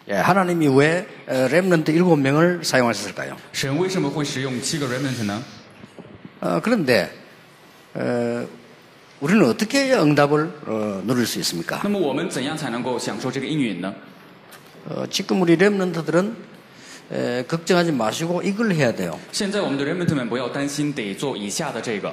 예, 하나님이 왜 렘넌트 7명을 사용하셨을까요? 神为什么会使用7个 remnant 呢？ 그런데 우리는 어떻게 응답을 누릴 수 있습니까? 那么我们怎样才能够享受这个应允呢？ 지금 우리 렘넌트들은 걱정하지 마시고 이걸 해야 돼요. 现在我们的 remnant 们不要担心，得做以下的这个。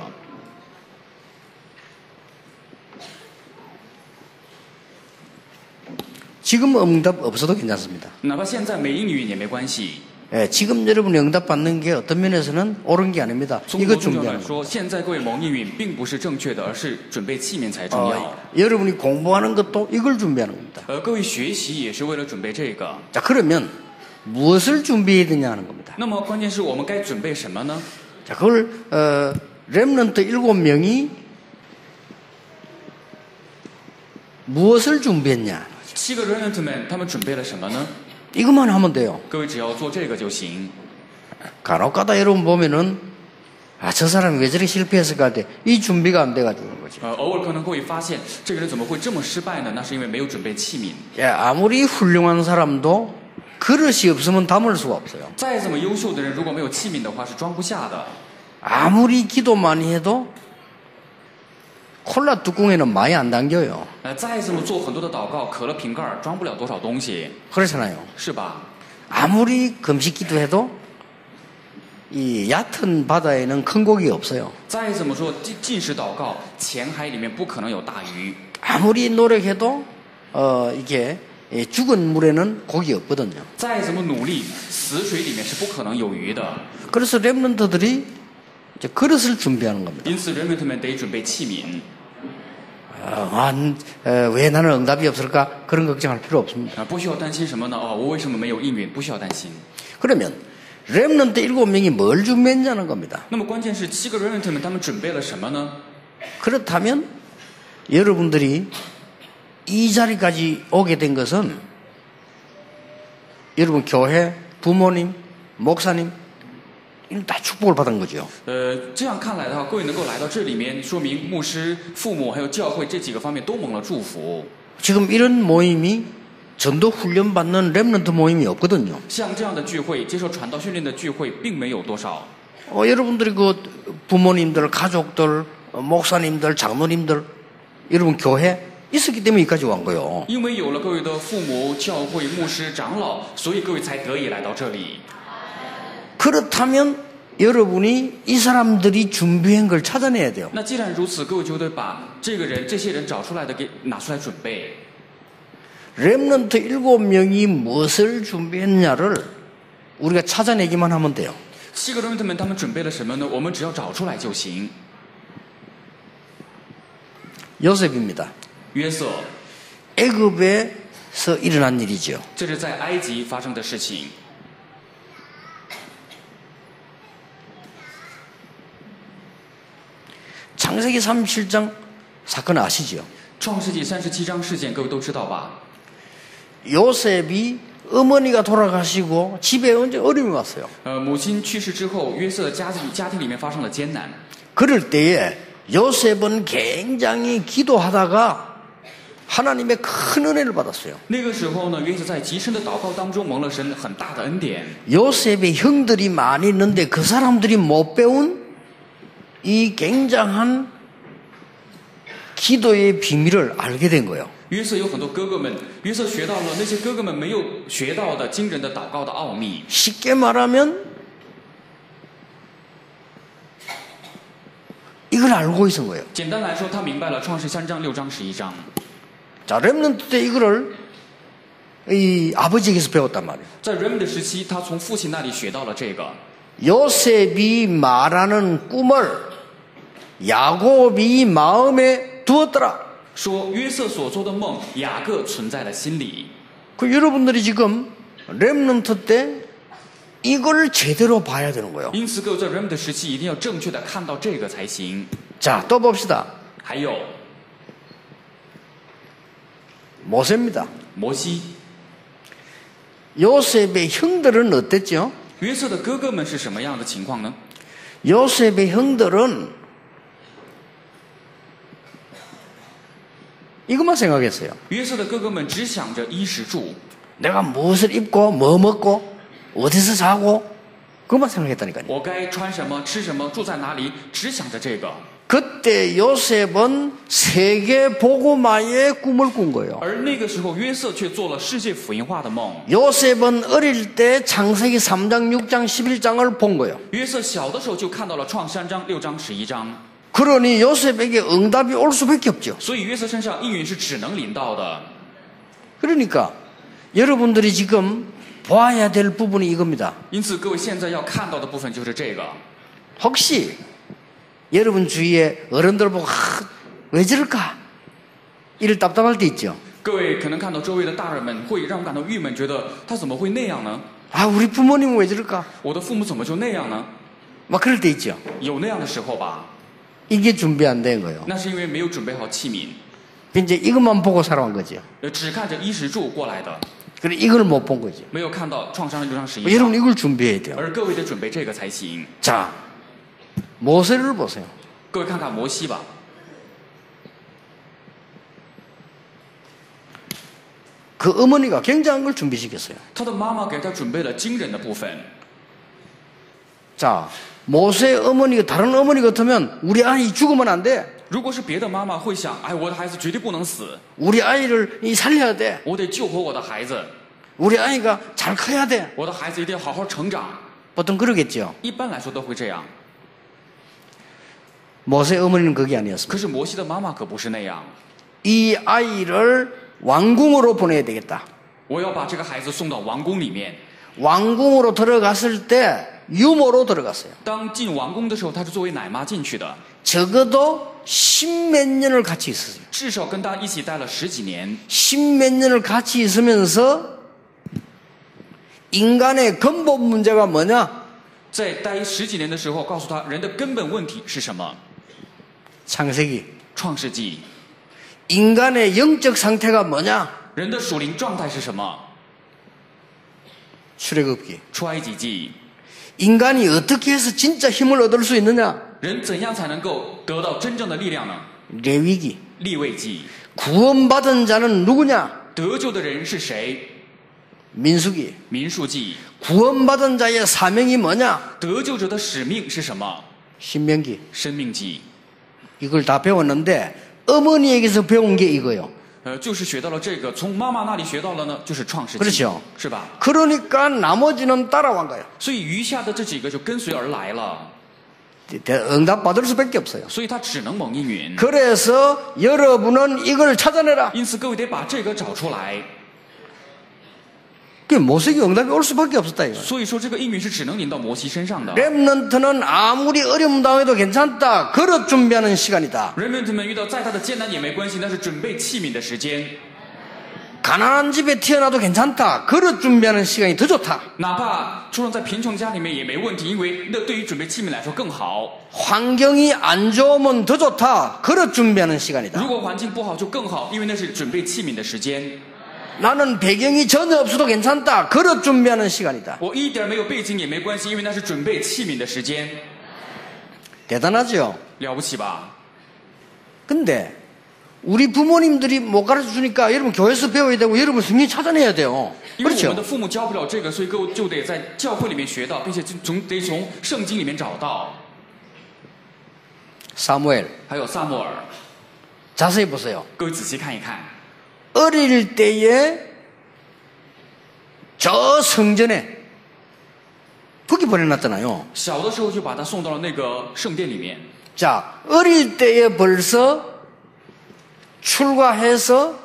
지금 응답 없어도 괜찮습니다. 哪怕现在没应允也没关系。 예, 지금 여러분이 응답받는 게 어떤 면에서는 옳은 게 아닙니다. 从 이거 某种角度来 준비하는 거. 说，现在各位蒙应允并不是正确的，而是准备器皿才重要。 여러분이 공부하는 것도 이걸 준비하는 겁니다. 各位学习也是为了准备这个。 자, 그러면 무엇을 준비해야 되냐 하는 겁니다. 那么关键是我们该准备什么呢？ 자, 그걸 렘넌트 7명이 무엇을 준비했냐? 7个 remnant 们他们准备了什么呢？ 이것만 하면 돼요. 各位只要做这个就行。 간혹가다 여러분 보면은 저 사람이 왜 저렇게 실패했을까 할 때 이 준비가 안 돼가지고 그런 거죠. 偶尔可能会发现这个人怎么会这么失败呢？那是因为没有准备器皿。 예, 아무리 훌륭한 사람도 그릇이 없으면 담을 수가 없어요. 再怎么优秀的人，如果没有器皿的话是装不下的。 아무리 기도 많이 해도 콜라 뚜껑에는 많이 안 담겨요. 再怎么做很多的祷告，可乐瓶盖装不了多少东西， 그렇잖아요. 是吧？ 아무리 금식 기도해도 이 얕은 바다에는 큰 고기 없어요. 再怎么说禁食祷告，浅海里面不可能有大鱼。 아무리 노력해도 이게 죽은 물에는 고기 없거든요. 再怎么努力，死水里面是不可能有鱼的。 그래서 렘넌트들이 이제 그릇을 준비하는 겁니다. 因此 remnant 们得准备器皿。 왜 나는 응답이 없을까? 그런 걱정할 필요 없습니다. 不需要担心什么呢？我为什么没有应允？不需要担心。 그러면 렘넌트 7명이 뭘 준비했냐는 겁니다. 那么关键是7个 remnant 们他们准备了什么呢？ 그렇다면 여러분들이 이 자리까지 오게 된 것은 여러분 교회, 부모님, 목사님 이는 다 축복을 받은 거죠. 这样看来的话，各位能够来到这里面，说明牧师、父母还有教会这几个方面都蒙了祝福。 지금 이런 모임이 전도 훈련 받는 렘넌트 모임이 없거든요. 像这样的聚会，接受传道训练的聚会，并没有多少。 여러분들이 그 부모님들, 가족들, 목사님들, 장로님들, 여러분 교회 있었기 때문에 여기까지 온 거예요. 因为有了各位的父母、教会、牧师、长老，所以各位才得以来到这里。 그렇다면 여러분이 이 사람들이 준비한 걸 찾아내야 돼요. 那既然如此，各位就得把这些人找出来的给拿出来准备。 렘넌트 7명이 무엇을 준비했냐를 우리가 찾아내기만 하면 돼요. 7个 remnant 们他们准备了什么呢？我们只要找出来就行。 요셉입니다. 约瑟， 애굽에서 일어난 일이죠. 这是在埃及发生的事情。 창세기 37장 사건 아시죠? 创世纪37章事件，各位都知道吧？ 요셉이 어머니가 돌아가시고 집에 언제 어려움이 왔어요. 母亲去世之后，约瑟的家庭里面发生了艰难。 그럴 때에 요셉은 굉장히 기도하다가 하나님의 큰 은혜를 받았어요. 那个时候呢，约瑟在极深的祷告当中蒙了神很大的恩典。 요셉의 형들이 많이 있는데 그 사람들이 못 배운 이 굉장한 기도의 비밀을 알게 된 거예요. 约瑟有很多哥哥们，约瑟学到了那些哥哥们没有学到的惊人的祷告的奥秘。 쉽게 말하면 이걸 알고 있은 거예요. 简单来说，他明白了创世3章、6章、11章。 자, 렘넌트 때 이거를 이 아버지에게서 배웠단 말이에요. 在 remnant 时期，他从父亲那里学到了这个。 요셉이 말하는 꿈을 야곱이 마음에 두었더라. 说约瑟所做的梦，雅各存在了心里。 그 여러분들이 지금 렘넌트 때 이걸 제대로 봐야 되는 거예요. 因此，各位在 remnant 时期一定要正确的看到这个才行。 자, 또 봅시다. 还有 모세입니다. 摩西， 요셉의 형들은 어땠죠? 约瑟的哥哥们是什么样的情况呢？ 요셉의 형들은 이것만 생각했어요. 约瑟的哥哥们只想着衣食住， 내가 무엇을 입고 뭐 먹고 어디서 자고 그것만 생각했다니까요. 我该穿什么、吃什么、住在哪里，只想着这个。 그때 요셉은 세계 복음화의 꿈을 꾼 거예요. 而那个时候，约瑟却做了世界福音化的梦。 요셉은 어릴 때 창세기 3장, 6장, 11장을 본 거예요. 约瑟小的时候就看到了创3章、6章、11章， 그러니 요셉에게 응답이 올 수밖에 없죠. 所以约瑟身上应允是只能临到的。 그러니까 여러분들이 지금 봐야 될 부분이 이겁니다. 因此，各位现在要看到的部分就是这个。 혹시 여러분 주위에 어른들 보고 왜 저럴까? 이를 답답할 때 있죠. 各位可能看到周围的大人们，会让我感到郁闷，觉得他怎么会那样呢？ 아, 우리 부모님은 왜 저럴까? 我的父母怎么就那样呢？ 막 그럴 때 있죠. 有那样的时候吧， 이게 준비 안 된 거예요. 那是因为没有准备好器皿， 이제 이것만 보고 살아온 거죠. 只看着衣食住过来的， 그래 이걸 못 본 거죠. 没有看到创伤6章11章。 여러분 이걸 준비해야 돼요. 而各位得准备这个才行。 자, 모세를 보세요. 各位看看摩西吧， 그 어머니가 굉장한 걸 준비시켰어요. 他的妈妈给他准备了惊人的部分。 자, 모세 어머니가 다른 어머니 같으면 우리 아이 죽으면 안 돼. 如果是别的妈妈会想，哎，我的孩子绝对不能死， 우리 아이를 살려야 돼. 我得救活我的孩子， 우리 아이가 잘 커야 돼. 我的孩子一定要好好成长。 보통 그러겠죠. 一般来说都会这样， 모세 어머니는 그게 아니었습니다. 可是摩西的妈妈可不是那样。 이 아이를 왕궁으로 보내야 되겠다. 我要把这个孩子送到王宫里面。 왕궁으로 들어갔을 때 유모로 들어갔어요. 当进王宫的时候，他是作为奶妈进去的， 적어도 10몇 년을 같이 있었어요. 至少跟他一起待了10几年。 10몇 년을 같이 있으면서 인간의 근본 문제가 뭐냐? 在待10几年的时候，告诉他人的根本问题是什么。 창세기. 创世纪， 인간의 영적 상태가 뭐냐? 人的属灵状态是什么？ 출애굽기. 出埃及记， 인간이 어떻게 해서 진짜 힘을 얻을 수 있느냐? 人怎样才能够得到真正的力量呢？ 레위기. 立位记， 구원받은 자는 누구냐? 得救的人是谁？ 민수기. 民数记， 구원받은 자의 사명이 뭐냐? 得救者的使命是什么？ 신명기. 生命记， 이걸 다 배웠는데 어머니에게서 배운 게 이거요. 就是学到了这个，从妈妈那里学到了呢，就是创世纪， 그렇죠. 是吧？ 그러니까 나머지는 따라온 거예요. 所以余下的这几个就跟随而来了， 응답 받을 수밖에 없어요. 所以他只能蒙应允。 그래서 여러분은 이걸 찾아내라. 因此，各位得把这个找出来。 그 모세기 응답이 올 수밖에 없었다 이거. 所以说，这个应允是只能临到摩西身上的。 렘넌트는 아무리 어려움 당해도 괜찮다. 그릇 준비하는 시간이다. 人们们遇到再大的艰难也没关系，那是准备器皿的时间。 가난한 집에 태어나도 괜찮다. 그릇 준비하는 시간이 더 좋다. 哪怕出生在贫穷家里面也没问题，因为那对于准备器皿来说更好。 환경이 안 좋으면 더 좋다. 그릇 준비하는 시간이다. 如果环境不好就更好，因为那是准备器皿的时间。 나는 배경이 전혀 없어도 괜찮다. 그릇 준비하는 시간이다. 我一点没有背景也没关系，因为那是准备器皿的时间。 대단하죠? 了不起吧？ 근데 우리 부모님들이 못 가르쳐 주니까 여러분 교회에서 배워야 되고 여러분 성경 찾아내야 돼요. 因为我们 그렇죠? 的父母教不了这个，所以各位就得在教会里面学到，并且得从圣经里面找到。 사무엘 还有撒母耳， 자세히 보세요. 各位仔细看一看， 어릴 때에 저 성전에 거기 보내놨잖아요. 小的时候就把他送到了那个圣殿里面。 자, 어릴 때에 벌써 출가해서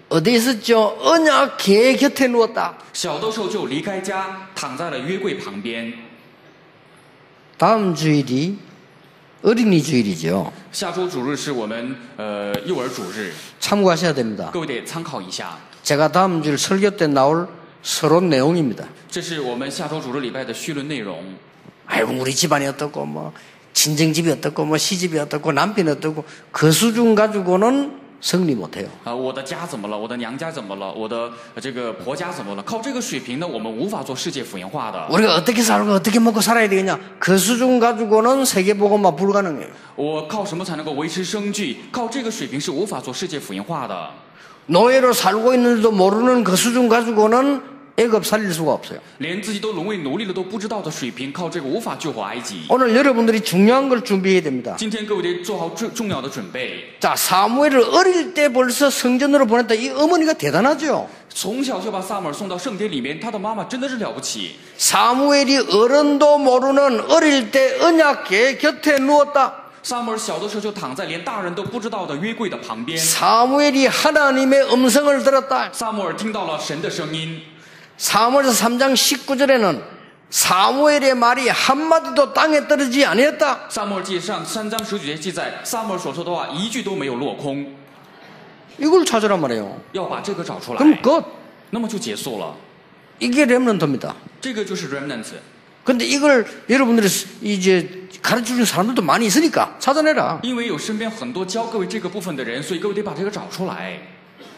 어디 있었죠? 언약궤 곁에 누웠다. 小的时候就离开家，躺在了约柜旁边。 다음 주일이 어린이 주일이죠. 下周主日是我们幼儿主日， 참고하셔야 됩니다. 各位得参考一下。 제가 다음 주일 설교 때 나올 서론 내용입니다. 这是我们下周主日礼拜的绪论内容。 아이고 우리 집안이 어떻고 뭐 친정집이 어떻고 뭐 시집이 어떻고 남편이 어떻고 그 수준 가지고는 승리 못해요. 我的家怎么了？我的娘家怎么了？我的这个婆家怎么了？靠这个水平呢，我们无法做世界福音化的。 우리가 어떻게 살고 어떻게 먹고 살아야 되겠냐? 그 수준 가지고는 세계복음화 불가능해요. 我靠什么才能够维持生计？靠这个水平是无法做世界福音化的。 노예로 살고 있는데도 모르는 그 수준 가지고는 애굽 살릴 수가 없어요. 连自己都沦为奴隶了都不知道的水平，靠这个无法救活埃及。 오늘 여러분들이 중요한 걸 준비해야 됩니다. 今天各位得做好重要的准备。 자, 사무엘을 어릴 때 벌써 성전으로 보냈다. 이 어머니가 대단하죠. 从小就把撒母耳送到圣殿里面，他的妈妈真的是了不起。 사무엘이 어른도 모르는 어릴 때 언약궤 곁에 누웠다. 撒母耳小的时候就躺在连大人都不知道的约柜的旁边。 사무엘이 하나님의 음성을 들었다. 撒母耳听到了神的声音。 사무엘서 3장 19절에는 사무엘의 말이 한마디도 땅에 떨어지지 아니었다. 撒母耳记上3章19节记载，撒母耳所说的话一句都没有落空。 이걸 찾으란 말이에요. 要把这个找出来， 그럼 끝. 那么就结束了。 이게 렘넌트입니다. 这个就是 remnants。 근데 이걸 여러분들이 이제 가르쳐주는 사람들도 많이 있으니까 찾아내라. 因为有身边很多教各位这个部分的人，所以各位得把这个找出来。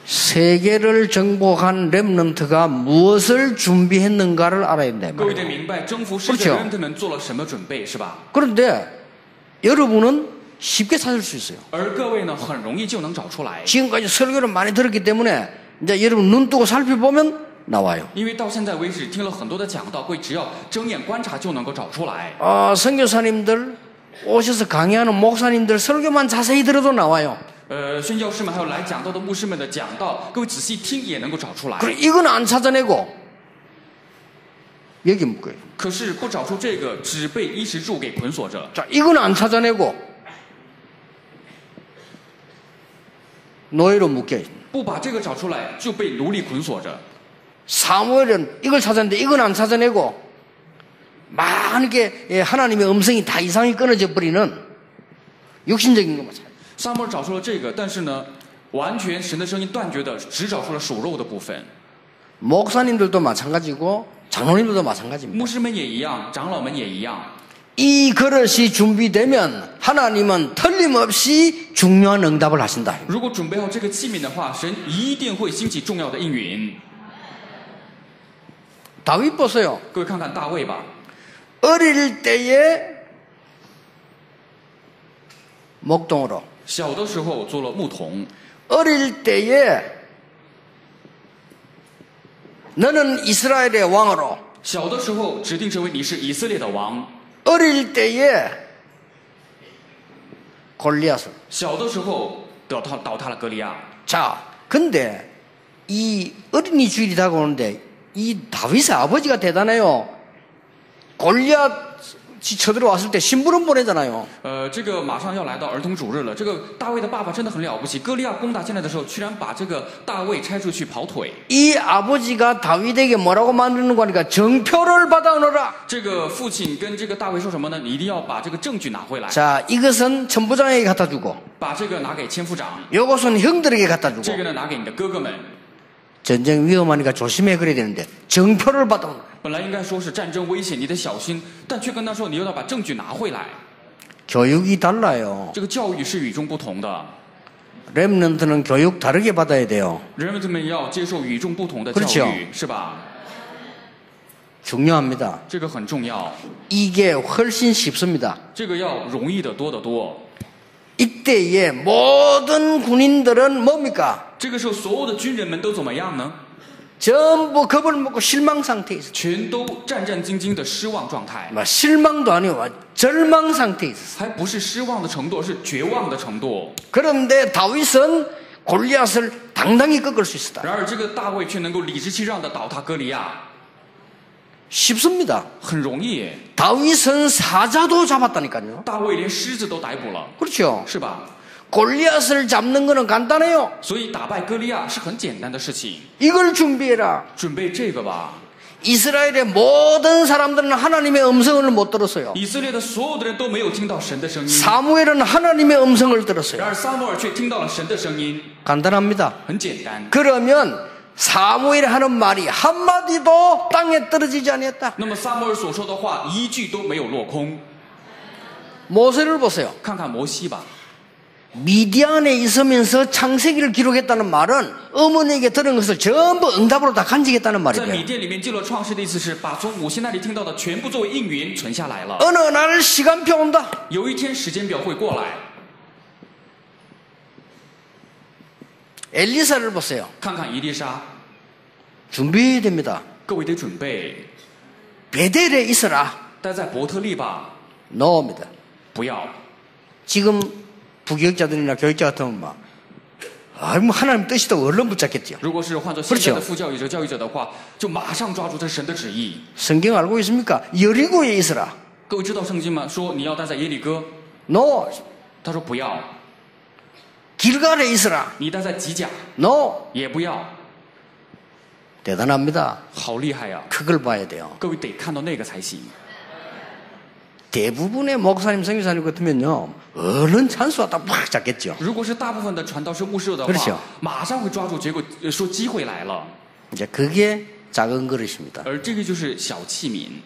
세계를 정복한 렘넌트가 무엇을 준비했는가를 알아야 된다. 各位得明白征服世界的 remnant 们做了什么准备，是吧？ 그런데 여러분은 쉽게 찾을 수 있어요. 而各位呢，很容易就能找出来。 지금까지 설교를 많이 들었기 때문에 이제 여러분 눈 뜨고 살펴보면 나와요. 因为到现在为止听了很多的讲道，各位只要睁眼观察就能够找出来。 선교사님들 오셔서 강의하는 목사님들 설교만 자세히 들어도 나와요. 宣教士们还有来讲道的牧师们的讲道，各位仔细听也能够找出来。 그리고 이건 안 찾아내고 여기 묶어요. 可是不找出这个，只被衣食住给捆锁着。 자, 이건 안 찾아내고 노예로 묶여요. 不把这个找出来，就被奴隶捆锁着。 사무엘은 이걸 찾았는데 이건 안 찾아내고 많게 하나님의 음성이 다 이상이 끊어져 버리는 육신적인 것만 찾아요. 撒母耳找出了这个，但是呢，完全神的声音断绝的，只找出了属肉的部分。 목사님들도 마찬가지고 장로님들도 마찬가지입니다. 牧师们也一样，长老们也一样。 이 그릇이 준비되면 하나님은 틀림없이 중요한 응답을 하신다. 如果准备好这个器皿的话，神一定会兴起重要的应允。 다윗 보세요. 各位看看大卫吧， 어릴 때에 목동으로 小的时候做了牧童， 어릴 때에 너는 이스라엘의 왕으로 小的时候指定成为你是以色列的王， 어릴 때에 골리앗을 小的时候倒塌了歌利亚。 자, 근데 이 어린이 주일이 다가오는데 이 다윗의 아버지가 대단해요. 골리앗이 쳐들어왔을 때 심부름 보내잖아요. 这个马上要来到儿童主日了，这个大卫的爸爸真的很了不起。歌利亚攻打进来的时候，居然把这个大卫拆出去跑腿。 이 아버지가 다윗에게 뭐라고 만드는 거니까 정표를 받아오너라. 这个父亲跟这个大卫说什么呢？你一定要把这个证据拿回来， 자, 이것은 천부장에게 갖다 주고 把这个拿给千夫长， 이것은 형들에게 갖다 这 주고 个呢拿给你的哥哥们。 전쟁 위험하니까 조심해 그래야 되는데 정표를 받아오너라. 本来应该说是战争危险，你得小心，但却跟他说你要把证据拿回来。 교육이 달라요. 这个教育是与众不同的， 렘넌트는 교육 다르게 받아야 돼요. 人们要接受与众不同的教 그렇죠 育，是吧？ 중요합니다. 这个很重要， 이게 훨씬 쉽습니다. 这个要容易的多得多。 이때의 모든 군인들은 뭡니까? 这个时候，所有的军人们都怎么样呢？ 전부 겁을 먹고 실망 상태에 있었어요. 全都战战兢兢的失望状态， 실망도 아니고 절망 상태에 있었어요. 还不是失望的程度，而是绝望的程度。 그런데 다윗은 골리앗을 당당히 꺾을 수 있었다. 然而，这个大卫却能够理直气壮的倒塌歌利亚， 쉽습니다. 很容易。 다윗은 사자도 잡았다니까요. 大卫连狮子都逮捕了， 그렇죠. 是吧？ 골리앗을 잡는 거는 간단해요. 所以打败歌利亚是很简单的事情。 이걸 준비해라. 准备这个吧。 이스라엘의 모든 사람들은 하나님의 음성을 못 들었어요. 以色列的所有的人都没有听到神的声音， 사무엘은 하나님의 음성을 然 들었어요. 而撒母耳却听到了神的声音。 간단합니다. 很简单。 그러면 사무엘이 하는 말이 한마디도 땅에 떨어지지 아니했다. 那么撒母耳所说的话一句都没有落空。 모세를 보세요. 看看摩西吧， 미디안에 있으면서 창세기를 기록했다는 말은 어머니에게 들은 것을 전부 응답으로 다 간직했다는 在米 말이에요. 甸里面记了创世的意思是把从母亲那里听到的全部作为应允存下来了。 어느 날 시간표 온다. 有一天时间表会过来， 엘리사를 보세요. 看看以利沙， 준비됩니다. 各位得准备， 베델에 있어라. 待在伯特利吧， 노입니다. 不要。 지금 부교육자들이나 교육자 같으면 막 뭐 하나님 뜻이다 얼른 붙잡겠죠. 如果是换做现在的副教育者、教育者的话，就马上抓住这神的旨意。 성경 알고 있습니까? 여리고에 있어라. 各位知道圣经吗？说你要待在耶利哥， 노. 他说不要。 길갈에 있어라. 你待在吉甲， 노. 也不要。 대단합니다. 好厉害呀！ 그걸 봐야 돼요. 各位得看到那个才行。 대부분의 목사님, 선교사님 같으면요, 얼른 찬수하다 팍 잡겠죠. 如果是大部分的传道士、牧师的 그렇죠 话，马上会抓住，结果说机会来了。 이제 그게 작은 그릇입니다. 而这个就是小器皿。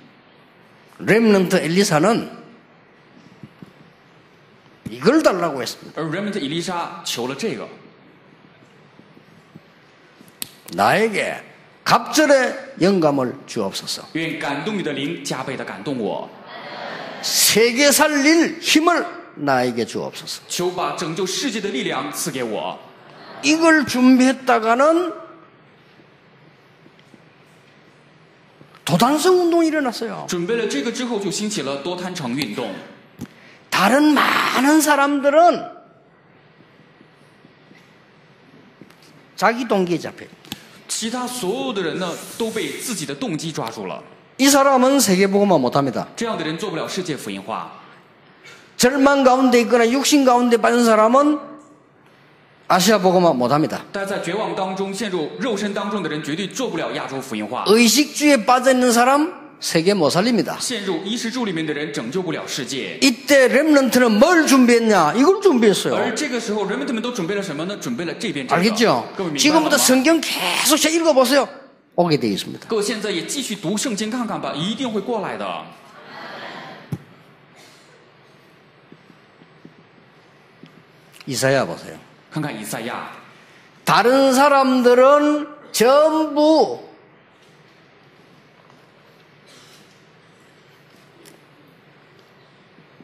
렘넌트 엘리사는 이걸 달라고 했습니다. 而 remnant 以利沙求了这个， 나에게 갑절의 영감을 주옵소서. 愿感动你的灵加倍的感动我， 세계 살릴 힘을 나에게 주옵소서. 求把拯救世界的力量赐给我。 이걸 준비했다가는 도단성 운동이 일어났어요. 准备了这个之后，就兴起了多摊城运动。 다른 많은 사람들은 자기 동기에 잡혀요. 其他所有的人呢，都被自己的动机抓住了。 이 사람은 세계복음화 못합니다. 这样的人做不了世界福音化。 절망 가운데 있거나 육신 가운데 빠진 사람은 아시아 복음화 못합니다. 但在绝望当中陷入肉身当中的人，绝对做不了亚洲福音化。 의식주에 빠져있는 사람 세계 못 살립니다. 陷入衣食住里面的人，拯救不了世界。 이때 렘넌트는 뭘 준비했냐? 이걸 而 준비했어요. 这个时候，人们们都准备了什么呢？准备了这边这个。 알겠죠? 各位明白了 지금부터 吗？ 성경 계속 읽어보세요. 오게 되어 있습니다. 各位现在也继续读圣经看看吧，一定会过来的。 이사야 보세요. 看看以赛亚， 다른 사람들은 전부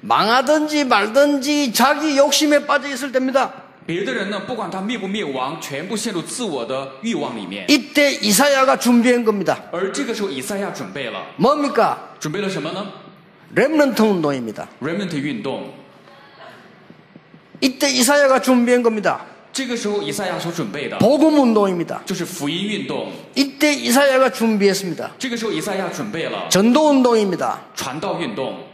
망하든지 말든지 자기 욕심에 빠져 있을 때입니다. 别的人呢，不管他灭不灭亡，全部陷入自我的欲望里面。 이때 이사야가 준비한 겁니다. 而这个时候，以赛亚准备了， 뭡니까? 准备了什么呢 렘넌트 운동입니다. ？remnant 运动。 이때 이사야가 준비한 겁니다. 这个时候，以赛亚所准备的 복음 운동입니다. 就是福音运动。 이때 이사야가 준비했습니다. 这个时候，以赛亚准备了 전도 운동입니다. 传道运动，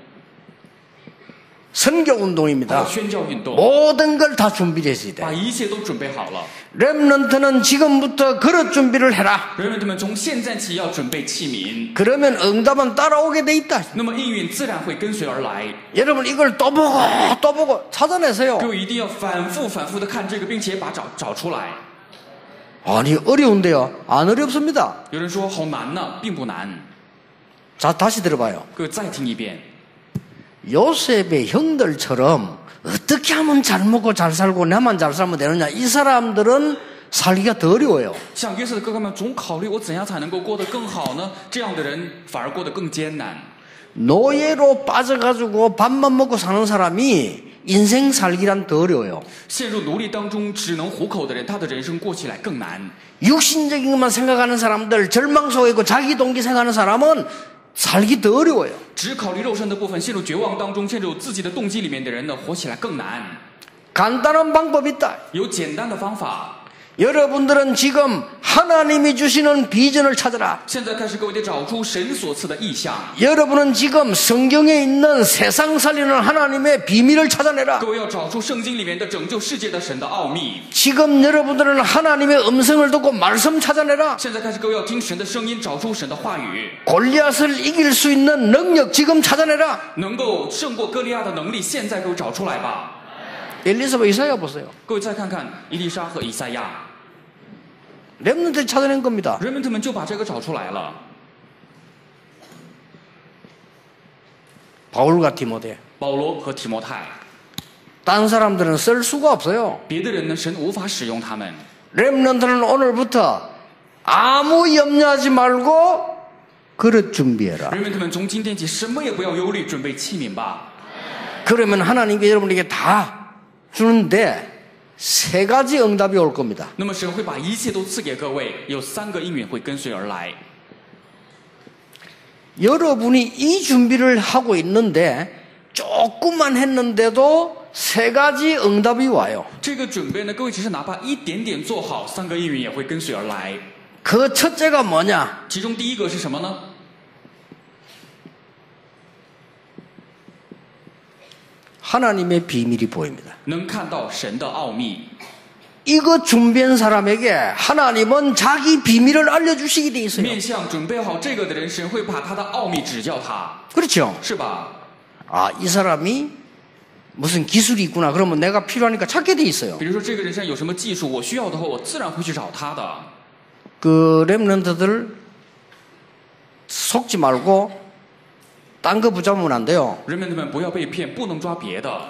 선교 还有 운동입니다. 宣教运动， 모든 걸 다 준비했어야 把 돼. 一切都准备好了。 렘넌트는 지금부터 그릇 준비를 해라. 人们从现在起要准备器皿， 그러면 응답은 따라오게 돼 있다. 那么应允自然会跟随而来。 여러분 이걸 또 보고 찾아내세요. 各位一定要反复的看这个，并且把找出来。 아니 어려운데요. 안 어렵습니다. 有人说好难呢，并不难。 자 다시 들어봐요. 各位再听一遍， 요셉의 형들처럼 어떻게 하면 잘 먹고 잘 살고 나만 잘 살면 되느냐. 이 사람들은 살기가 더 어려워요. 像约瑟的哥哥们总考虑我怎样才能够过得更好呢？这样的人反而过得更艰难。 노예로 빠져가지고 밥만 먹고 사는 사람이 인생 살기란 더 어려워요. 陷入奴隶当中只能糊口的人，他的人生过起来更难。 육신적인 것만 생각하는 사람들, 절망 속에 있고 자기 동기 생각하는 사람은 살기 더 어려워요. 只考虑肉身的部分，陷入绝望当中，陷入自己的动机里面的人呢，活起来更难。 간단한 방법이 있다. 有简单的方法。 여러분들은 지금 하나님이 주시는 비전을 찾아라. 现在开始，各位得找出神所赐的意象。 여러분은 지금 성경에 있는 세상 살리는 하나님의 비밀을 찾아내라. 各位要找出圣经里面的拯救世界的神的奥秘。 지금 여러분들은 하나님의 음성을 듣고 말씀 찾아내라. 现在开始，各位要听神的声音，找出神的话语， 골리앗을 이길 수 있는 능력 지금 찾아내라. 能够胜过歌利亚的能力，现在给我找出来吧。 엘리사와 이사야 보세요. 各位再看看以利沙和以赛亚， 렘넌트 찾아낸 겁니다. 人们他们就把这个找出来了。 바울과 디모데. 保罗和提摩太， 딴 사람들은 쓸 수가 없어요. 别的人呢，神无法使用他们。 렘넌트는 오늘부터 아무 염려하지 말고 그릇 준비해라. 人们他们从今天起什么也不要忧虑，准备器皿吧。 그러면 하나님께 여러분에게 다 주는데 세 가지 응답이 올 겁니다. 那么神会把一切都赐给各位，有3个应允会跟随而来。 여러분이 이 준비를 하고 있는데 조금만 했는데도 세 가지 응답이 와요. 这个准备呢，各位只是哪怕一点点做好，3个应允也会跟随而来。 그 첫째가 뭐냐? 其中第一个是什么呢？ 하나님의 비밀이 보입니다. 能看到神的奥秘。 이거 준비한 사람에게 하나님은 자기 비밀을 알려주시게 돼 있어요. 面向准备好这个的人，神会把他的奥秘指教他， 그렇죠? 是吧？ 아, 이 사람이 무슨 기술이 있구나. 그러면 내가 필요하니까 찾게 돼 있어요. 比如说这个人身上有什么技术，我需要的话，我自然会去找他的。 그 렘넌트들 속지 말고 딴 거 붙잡으면 안 돼요. 人们不要被骗，不能抓别的。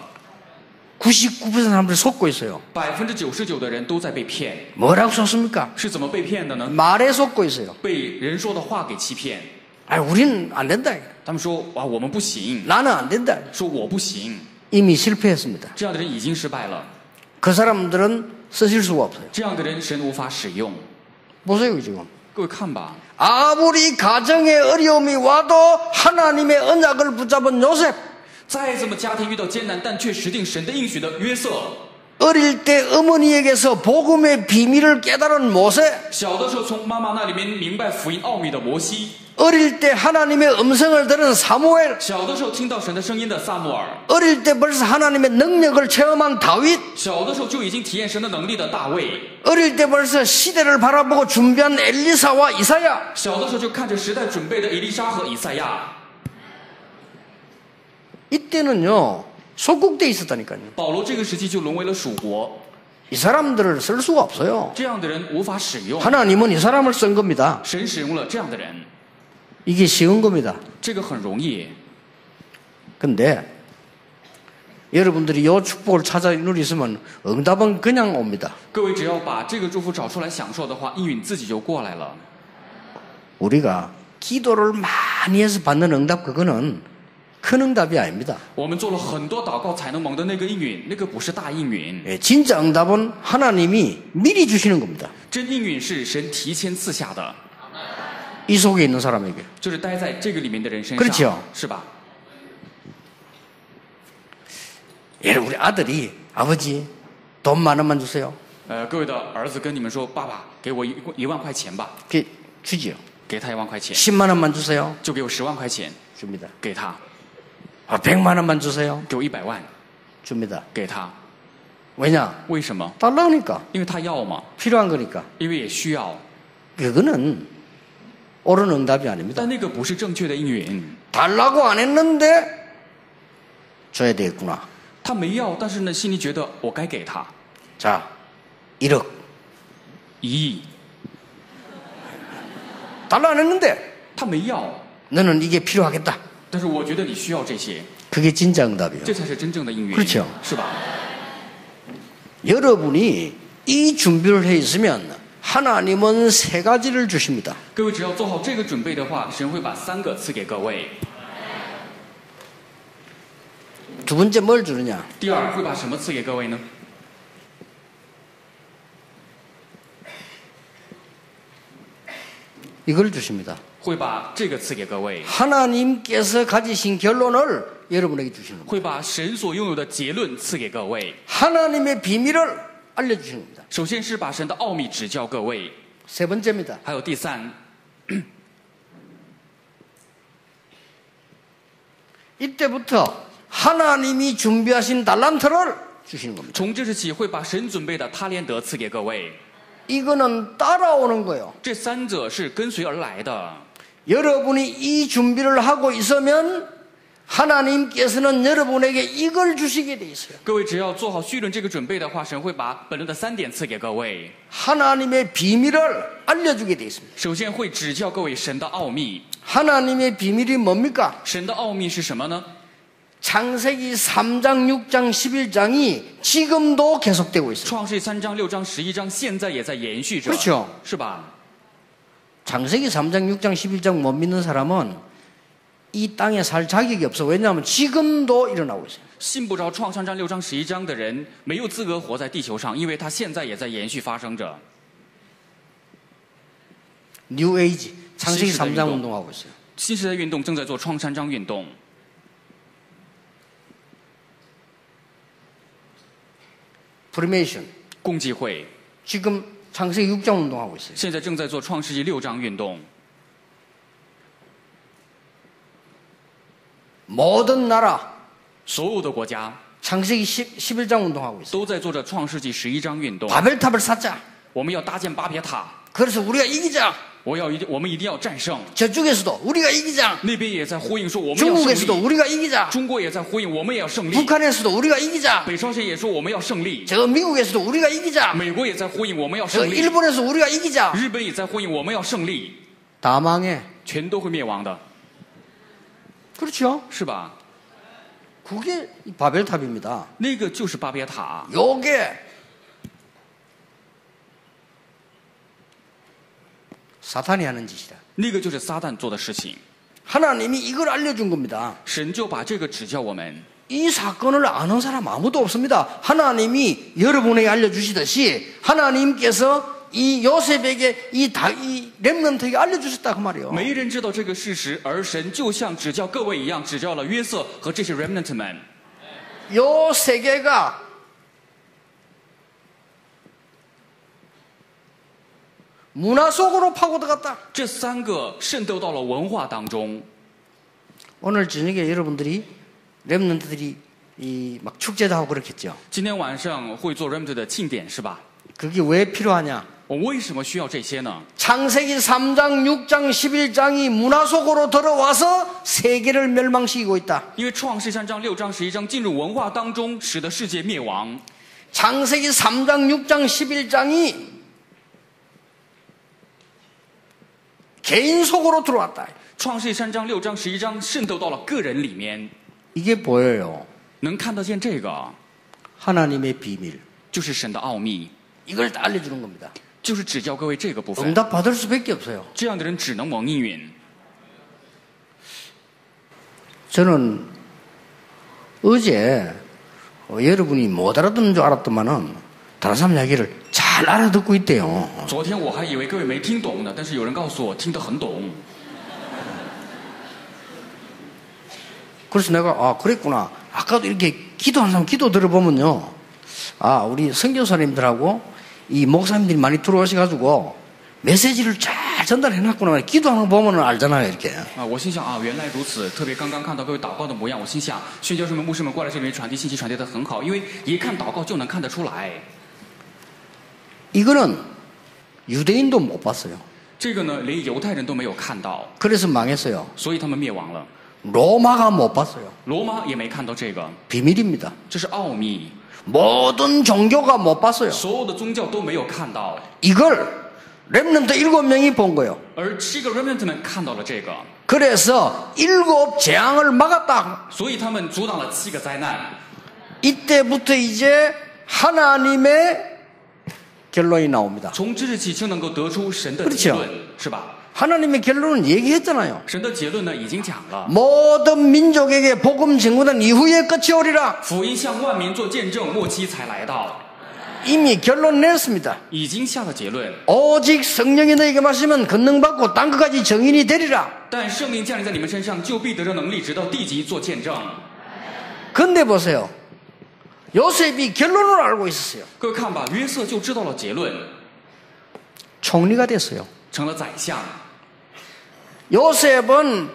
99% 사람들이 속고 있어요. 99%的人都在被骗， 뭐라고 속습니까? 是怎么被骗的呢？ 말에 속고 있어요. 被人说的话给欺骗。 아, 우리는 안 된다. 他们说哇，我们不行， 나는 안 된다. 说我不行， 이미 실패했습니다. 这样的人已经失败了， 그 사람들은 쓰실 수가 없어요. 这样的人神无法使用。 보세요, 지금. 各位看吧， 아무리 가정에 어려움이 와도 하나님의 언약을 붙잡은 요셉. 再怎么家庭遇到艰难，但却实定神的应许的约瑟， 어릴 때 어머니에게서 복음의 비밀을 깨달은 모세. 小的时候从妈妈那里面明白福音奥秘的摩西， 어릴 때 하나님의 음성을 들은 사무엘. 小的时候听到神的声音的撒母耳， 어릴 때 벌써 하나님의 능력을 체험한 다윗. 小的时候就已经体验神的能力的大卫， 어릴 때 벌써 시대를 바라보고 준비한 엘리사와 이사야. 小的时候就看着时代准备的以利沙和以赛亚。 이때는요 속국돼 있었다니까요. 保罗这个时期就沦为了属国， 이 사람들을 쓸 수가 없어요. 这样的人无法使用。 하나님은 이 사람을 쓴 겁니다. 神使用了这样的人， 이게 쉬운 겁니다. 这个很容易。 근데 여러분들이 이 축복을 찾아 누리시면 응답은 그냥 옵니다. 各位只要把这个祝福找出来享受的话，应允自己就过来了。 우리가 기도를 많이 해서 받는 응답 그거는 큰 응답이 아닙니다. 我们做了很多祷告才能蒙的那个应允，那个不是大应允。 예, 진짜 응답은 하나님이 미리 주시는 겁니다. 真应允是神提前赐下的， 이 속에 있는 사람에게. 就是待在这个里面的人身 그렇죠 上，是吧？ 예를 우리 아들이 아버지 돈 만 원만 주세요. 各位的儿子跟你们说，爸爸给我1万块钱吧， 그 주지요. 给他1万块钱， 10만 원만 주세요. 就给我10万块钱， 줍니다. 给他， 아, 100만 원만 주세요. 给我100万， 줍니다. 给他。 왜냐? 为什么？ 달라니까. 因为他要嘛， 필요한 거니까. 因为也需要。 그거는 옳은 응답이 아닙니다. 但那个不是正确的应允， 달라고 안 했는데 줘야 되겠구나. 他没要，但是呢，心里觉得我该给他 자, 1억. 1亿， 달라 안 했는데 他没要， 너는 이게 필요하겠다. 但是我觉得你需要这些， 그게 진짜 응답이에요. 这才是真正的应允， 그렇죠 是吧？ 여러분이 이 준비를 해 있으면 하나님은 세 가지를 주십니다. 各位只要做好这个准备的话，神会把3个赐给各位。 두 번째 뭘 주느냐? 第二会把什么赐给各位呢？ 이걸 주십니다. 会把这个赐给各位， 하나님께서 가지신 결론을 여러분에게 주시는 겁니다. 会把神所拥有的结论赐给各位。 하나님의 비밀을 알려주시는 겁니다. 首先是把神的奥秘指教各位， 세 번째입니다. 还有第3， 이때부터 하나님이 준비하신 달란트를 주시는 겁니다. 从这时起会把神准备的他连德赐给各位。 이거는 따라오는 거예요. 这3者是跟随而来的。 여러분이 이 준비를 하고 있으면 하나님께서는 여러분에게 이걸 주시게 돼 있어요. 各位只要做好绪论这个准备的话，神会把本论的3点赐给各位。 하나님의 비밀을 알려주게 돼 있습니다. 首先会指教各位神的奥秘。 하나님의 비밀이 뭡니까? 神的奥秘是什么呢？ 창세기 3장, 6장, 11장이 지금도 계속되고 있어요. 创世3章、6章、11章现在也在延续着， 그렇죠 是吧？ 창세기 3장, 6장, 11장 못 믿는 사람은 이 땅에 살 자격이 없어. 왜냐하면 지금도 일어나고 있어요. 信不着创世章6章11章的人没有资格活在地球上，因为他现在也在延续发生着。 New Age 창세기 3장 운동하고 있어요. 新时代运动正在做创三章运动。 프리메이션 共济会 지금 창세기 6장 운동하고 있어요. 现在正在做创世纪6章运动。 모든 나라 所有的国家 창세기 11장 운동하고 있어요. 都在做着创世纪11章运动。 바벨탑을 쌓자. 我们要搭建巴别塔， 그래서 우리가 이기자. 我们一定要战胜。 저쪽에서도 우리가 이기자. 那边也在呼应说我们要胜 중국에서도 利， 우리가 이기자. 中国也在呼应我们也要胜利， 북한에서도 우리가 이기자. 北朝鲜也说我们要胜利， 저 미국에서도 우리가 이기자. 美国也在呼应我们要 저 胜利， 일본에서 우리가 이기자. 日本也在呼应我们要胜利， 다 망해. 全都会灭亡的， 그렇죠? 是吧？ 그게 이 바벨탑입니다. 那个就是巴别塔， 요게 사탄이 하는 짓이다. 那个就是撒旦做的事情。 하나님이 이걸 알려준 겁니다. 神就把这个指教我们。 이 사건을 아는 사람 아무도 없습니다. 하나님이 여러분에게 알려주시듯이 하나님께서 이 요셉에게 이 렘넌트에게 알려주셨다 그 말이에요. 没人知道这个事实，而神就像指教各位一样，指教了约瑟和这些 remnant 们。 요 세계가 문화 속으로 파고들었다. 这三个渗透到了文化当中。 오늘 저녁에 여러분들이 렘넌트들이 막 축제도 하고 그렇겠죠. 今天晚上会做 remnant 的庆典是吧？ 그게 왜 필요하냐? 我为什么需要这些呢？ 창세기 3장, 6장, 11장이 문화 속으로 들어와서 세계를 멸망시키고 있다. 因为创世3章、6章、11章进入文化当中，使得世界灭亡。 창세기 3장, 6장, 11장이 개인 속으로 들어왔다. 创世3章、6章、11章渗透到了个人里面， 이게 보여요. 能看得见这个， 하나님의 비밀. 就是神的奥秘， 이걸 다 알려주는 겁니다. 就是指教各位这个部分。 응답 받을 수밖에 없어요. 这样的人只能蒙应允。 저는 어제 여러분이 못 알아듣는 줄 알았더만은 다른 사람 이야기를 잘 알아듣고 있대요. 昨天我还以为各位没听懂呢，但是有人告诉我听得很懂。 그래서 내가 그랬구나. 아까도 이렇게 기도하는 사람 기도 들어보면요. 우리 선교사님들하고 이 목사님들이 많이 들어오셔가지고 메시지를 잘 전달해놨구나. 기도하는 거 보면 알잖아요, 이렇게. 我心想原来如此。特别刚刚看到各位祷告的模样，我心想宣教士们、牧师们过来这里面传递信息，传递得很好，因为一看祷告就能看得出来。 이거는 유대인도 못 봤어요. 这个呢，连犹太人都没有看到， 그래서 망했어요. 所以他们灭亡了。 로마가 못 봤어요. 罗马也没看到这个， 비밀입니다. 这是奥秘。 모든 종교가 못 봤어요. 所有的宗教都没有看到， 이걸 렘넌트 7명이 본 거예요. 而7个 remnant 们看到了这个， 그래서 7 재앙을 막았다. 所以他们阻挡了7个灾难。 이때부터 이제 하나님의 결론이 나옵니다. 从这日起就能够得出神的 그렇죠 结论，是吧？ 하나님의 결론은 얘기했잖아요. 神的结论呢已经讲了， 모든 민족에게 복음 증거된 이후에 끝이 오리라. 福音向万民做见证，末期才来到， 이미 결론 냈습니다. 已经下了结论。 오직 성령이 너에게 마시면 권능받고 땅끝까지 증인이 되리라. 但圣灵降临在你们身上，就必得着能力，直到地极做见证。 근데 보세요. 요셉이 결론을 알고 있었어요. 各位看吧，约瑟就知道了结论， 총리가 됐어요. 成了宰相。 요셉은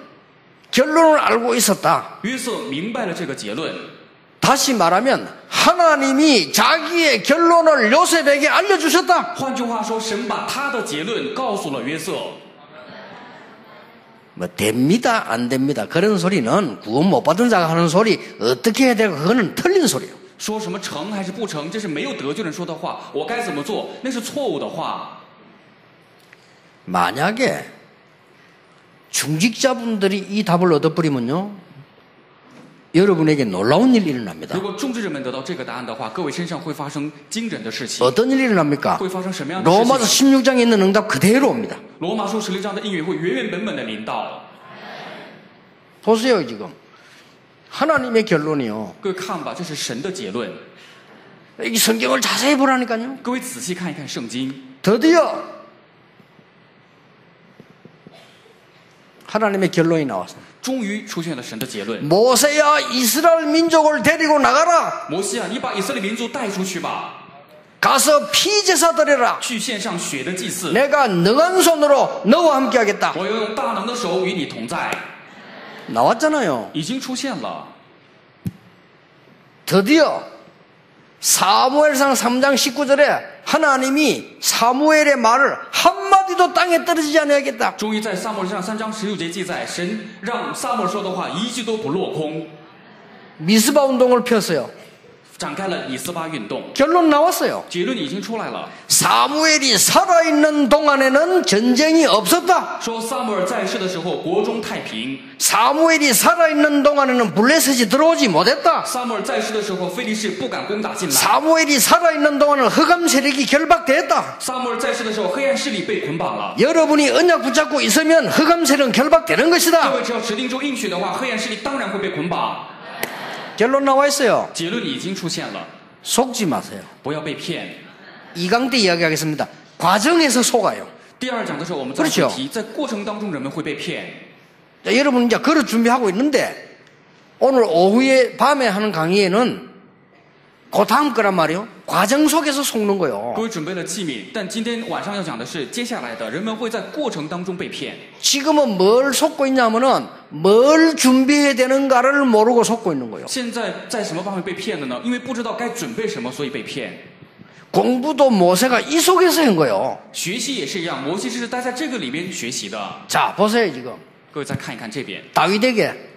결론을 알고 있었다. 约瑟明白了这个结论， 다시 말하면 하나님이 자기의 결론을 요셉에게 알려주셨다. 换句话说，神把他的结论告诉了约瑟。 뭐 됩니다 안 됩니다 그런 소리는 구원 못 받은 자가 하는 소리 어떻게 해야 되고 그거는 틀린 소리예요. 说什么成还是不成，这是没有得救人说的话。我该怎么做，那是错误的话。 만약에 중직자분들이 이 답을 얻어버리면요 여러분에게 놀라운 일이 일어납니다. 如果众志人们得到这个答案的话，各位身上会发生惊人的事情。 어떤 일이 일어납니까? 会发生什么样的事 로마서 情？ 16장에 있는 응답 그대로 옵니다. 罗马书16章的应允会原原本本的临到。 보세요, 지금. 하나님의 결론이요. 各位看吧，这是神的结论。 이 성경을 자세히 보라니까요. 各位仔细看一看圣经， 드디어 하나님의 결론이 나왔습니다. 终于出现了神的结论。 모세야 이스라엘 민족을 데리고 나가라. 摩西啊，你把以色列民族带出去吧， 가서 피제사 드려라. 去献上血的祭祀。 내가 능한 손으로 너와 함께 하겠다. 我要用大能的手与你同在。 나왔잖아요. 已经出现了。 드디어 사무엘상 3장 19절에 하나님이 사무엘의 말을 한마디도 땅에 떨어지지 않아야겠다. 终于在撒母耳记上3章16节记载，神让撒母耳说的话一句都不落空， 미스바 운동을 폈어요. 展开了以斯巴运动。 결론 나왔어요. 结论已经出来了， 사무엘이 살아있는 동안에는 전쟁이 없었다. 说撒母耳在世的时候国中太平， 사무엘이 살아있는 동안에는 블레셋이 들어오지 못했다. 撒母耳在世的时候非利士不敢攻打进来， 사무엘이 살아있는 동안은 흑암 세력이 결박됐다. 撒母耳在世的时候黑暗势力被捆绑了。 여러분이 언약 붙잡고 있으면 흑암 세력은 결박되는 各 것이다. 位只要持定住应许的话，黑暗势力当然会被捆绑。 결론 나와 있어요. 结论已经出现了， 속지 마세요. 不要被骗。 2강 때 이야기하겠습니다. 과정에서 속아요. 第二讲的时候，我们再 그렇죠 提，在过程当中人们会被骗。 자, 여러분 이제 그릇 준비하고 있는데 오늘 오후에 밤에 하는 강의에는 그 다음 거란 말이에요. 과정 속에서 속는 거예요. 各位准备了器皿，但今天晚上要讲的是接下来的人们会在过程当中被骗。 지금은 뭘 속고 있냐면은 뭘 준비해야 되는가를 모르고 속고 있는 거예요. 现在在什么方面被骗的呢？因为不知道该准备什么，所以被骗。 공부도 모세가 이 속에서 한 거예요. 学习也是一样，摩西是待在这个里面学习的。 자, 보세요 지금. 各位再看一看这边， 다윗에게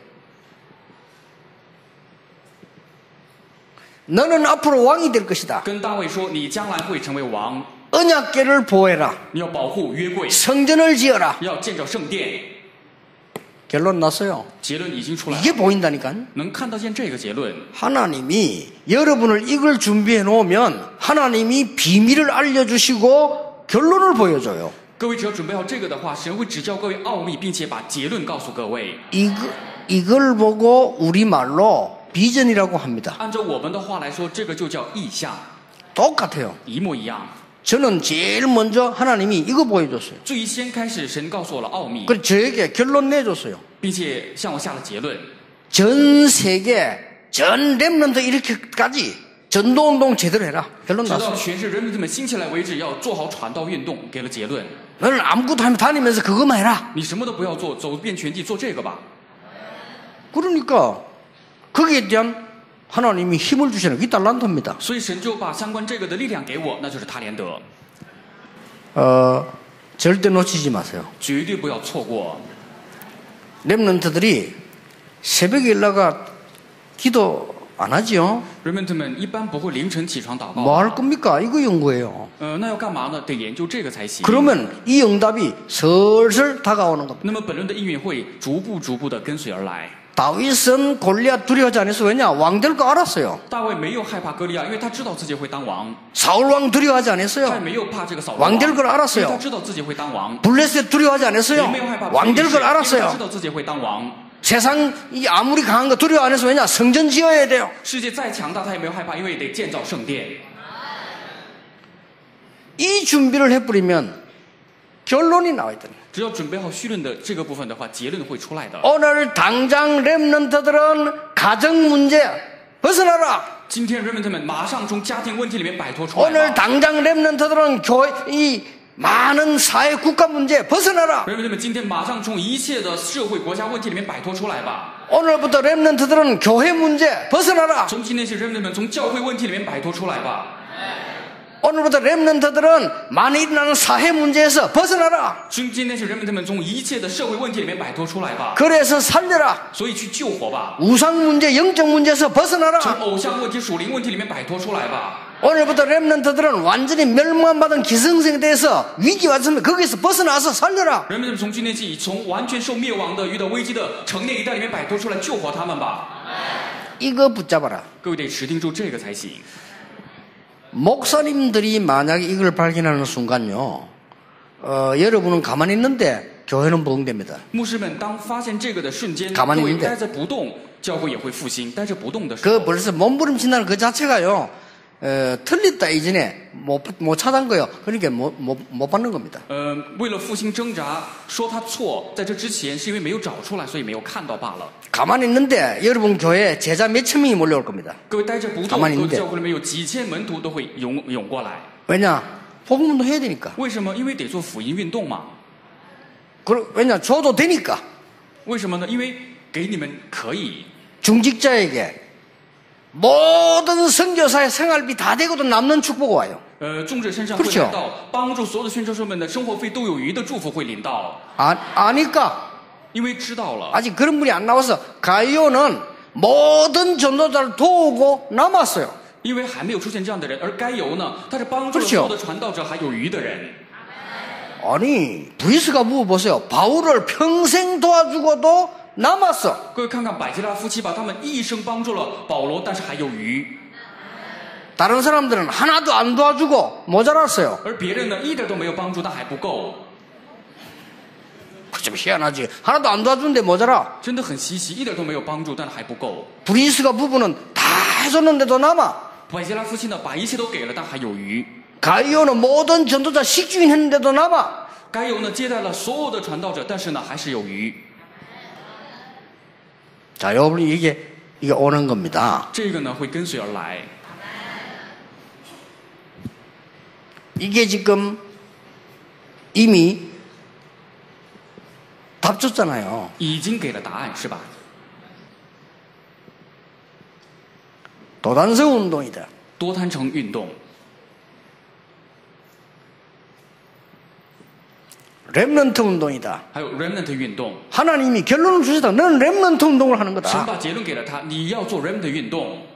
너는 앞으로 왕이 될 것이다. 跟大卫说：“你将来会成为王， 언약궤를 보호해라. 你要保护约柜， 성전을 지어라. 要建造圣殿。 결론 났어요. ”结论已经出来了， 이게 보인다니까요. 能看得见这个结论。 하나님이 여러분을 이걸 준비해 놓으면 하나님이 비밀을 알려주시고 결론을 보여줘요. 各位只要准备好这个的话，神会指教各位奥秘，并且把结论告诉各位。 이걸 보고 우리말로 비전이라고 합니다. 按照我们的话来说，这个就叫意象， 똑같아요. 一模一样。 저는 제일 먼저 하나님이 이거 보여줬어요. 最先开始，神告诉我了奥秘， 그래서 저에게 결론 내줬어요. 并且向我下了结论。 전 세계 전 렘넌트 이렇게까지 전도운동 제대로 해라. 결론 直到 났어요. 全市人民们兴起来为止，要做好传道运动，给了结论。 너는 아무것도 하면 다니면서 그것만 해라. 你什么都不要做，走遍全地做这个吧。 그러니까 거기에 대한 하나님이 힘을 주시는 게 달란트입니다. 所以神就把相关这个的力量给我，那就是他连德， 절대 놓치지 마세요. 绝对不要错过。 렘넌트들이 새벽에 일나가 기도 안 하지요? 人们他们一般不会凌晨起床祷告。 뭐 할 겁니까? 이거 연구해요. 那要干嘛呢？得研究这个才行。 그러면 이 응답이 슬슬 다가오는 겁니다. 那么本论的应允会逐步的跟随而来。 다윗은 골리앗 두려워하지 않았어요. 왜냐? 왕 될 거 알았어요. 大卫没有害怕歌利亚，因为他知道自己会当王。 사울 왕 두려워하지 他也 않았어요. 没有怕这个扫罗 왕 王， 될 걸 因为他 알았어요. 知道自己会当王。 블레셋 두려워하지 也 않았어요. 没有害怕 왕 非利 될 士， 걸 因为他 알았어요. 知道自己会当王。 세상 이 아무리 강한 거 두려워 안 해서 왜냐? 성전 지어야 돼요. 世界再强大，他也没有害怕，因为得建造圣殿。 이 준비를 해버리면 결론이 나와야 돼요. 只要准备好绪论的这个部分的话，结论会出来的。 오늘 당장 렘넌트들은 가정 문제 벗어나라. 今天人们他们马上从家庭问题里面摆脱出来 오늘 吧。 당장 렘넌트들은 교회 이 많은 사회 국가 문제 벗어나라. 人们他们今天马上从一切的社会国家问题里面摆脱出来吧。 오늘부터 렘넌트들은 교회 문제 벗어나라. 从今天起，人们他们从教会问题里面摆脱出来吧。 오늘부터 렘넌트들은 많이 일어나는 사회 문제에서 벗어나라. 从今天起，人们他们从一切的社会问题里面摆脱出来吧。 그래서 살려라. 所以去救活吧， 우상 문제, 영적 문제에서 从 벗어나라. 偶像问题、属灵问题里面摆脱出来吧。 오늘부터 렘넌트들은 완전히 멸망받은 기성세대에 대해서 위기 왔으면 거기서 벗어나서 살려라. 人们从今天起，从完全受灭亡的、遇到危机的成年一代里面摆脱出来，救活他们吧。 이거 붙잡아라. 各位得持定住这个才行。 목사님들이 만약에 이걸 발견하는 순간요, 여러분은 가만히 있는데 교회는 부흥됩니다. 牧师们当发现这个的瞬间， 가만히 各位 있는데 待着不动，教会也会复兴；待着不动的时 그 候， 벌써 몸부림친다는 그 자체가요, 틀렸다 이전에 못 찾은 거예요. 그러니까 못 받는 겁니다. 为了复兴挣扎，说他错，在这之前是因为没有找出来，所以没有看到罢了。 가만히 있는데 여러분 교회에 제자 몇천 명이 몰려올 겁니다. 各位待着不动， 가만히 各位 있는데 教会里面有几千门徒都会涌过来。 왜냐? 복음운동 해야 되니까. 为什么？因为得做福音运动嘛。 왜냐? 줘도 되니까. 为什么呢？因为给你们可以。 중직자에게 모든 선교사의 생활비 다 되고도 남는 축복 와요. 众者身上会来到帮助所有的宣教士们的生活费都有余的祝福会临到。 아니까. 因为知道了。 아직 그런 분이 안 나와서 가이오는 모든 전도자를 도우고 남았어요. 因为还没有出现这样的人，而该由呢，他是帮助了所有的传道者还有余的人。 아니 브리스가 물어보세요. 바울을 평생 도와주고도 남았어. 各位看看百基拉夫妻吧，他们一生帮助了保罗，但是还有余。 다른 사람들은 하나도 안 도와주고 모자랐어요. 而别人呢，一点都没有帮助，但还不够。 좀 희한하지. 하나도 안 도와주는데 모자라. 真的很稀奇，一点都没有帮助，但是还不够。 브리스가 부부는 다 해줬는데도 남아. 百基拉夫妻呢，把一切都给了，但还有余。 가이오는 모든 전도자 식주인 했는데도 남아. 该由呢接待了所有的传道者，但是呢还是有余。 자, 여러분 이게 오는 겁니다. 这个呢会跟随而来。 이게 지금 이미 답 줬잖아요. 已经给了答案，是吧？ 도단성 운동이다. 多摊城运动， 렘넌트 운동이다. 还有 remnant 运动。 하나님이 결론을 주시다. 너는 렘넌트 운동을 하는 神 거다. 把结论给了他，你要做 remnant 运动。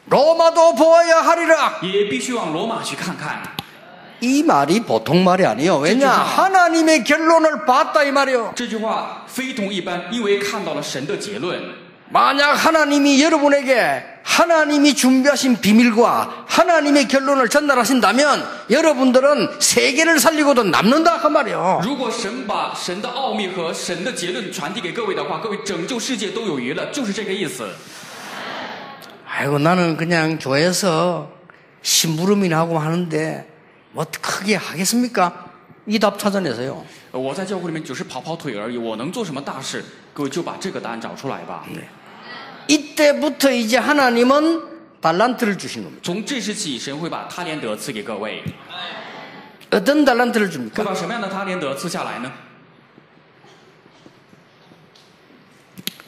로마도 보아야 하리라. 也必须往罗马去看看。 이 말이 보통 말이 아니에요. 왜냐? 하나님의 결론을 봤다 이 말이에요. 这句话非同一般，因为看到了神的结论。 만약 하나님이 여러분에게 하나님이 준비하신 비밀과 하나님의 결론을 전달하신다면 여러분들은 세계를 살리고도 남는다 그 말이에요. 如果神把神的奥秘和神的结论传递给各位的话，各位拯救世界都有余了，就是这个意思。 아이고 나는 그냥 교회에서 심부름이나 하고 하는데 뭐 크게 하겠습니까? 이 답 찾아내세요. 我在教会里面只是跑跑腿而已，我能做什么大事？各位就把这个答案找出来吧。 이때부터 이제 하나님은 달란트를 주신 겁니다. 从这时起，神会把他连德赐给各位。 어떤 달란트를 会 줍니까? 把什么样的他连德赐下来呢？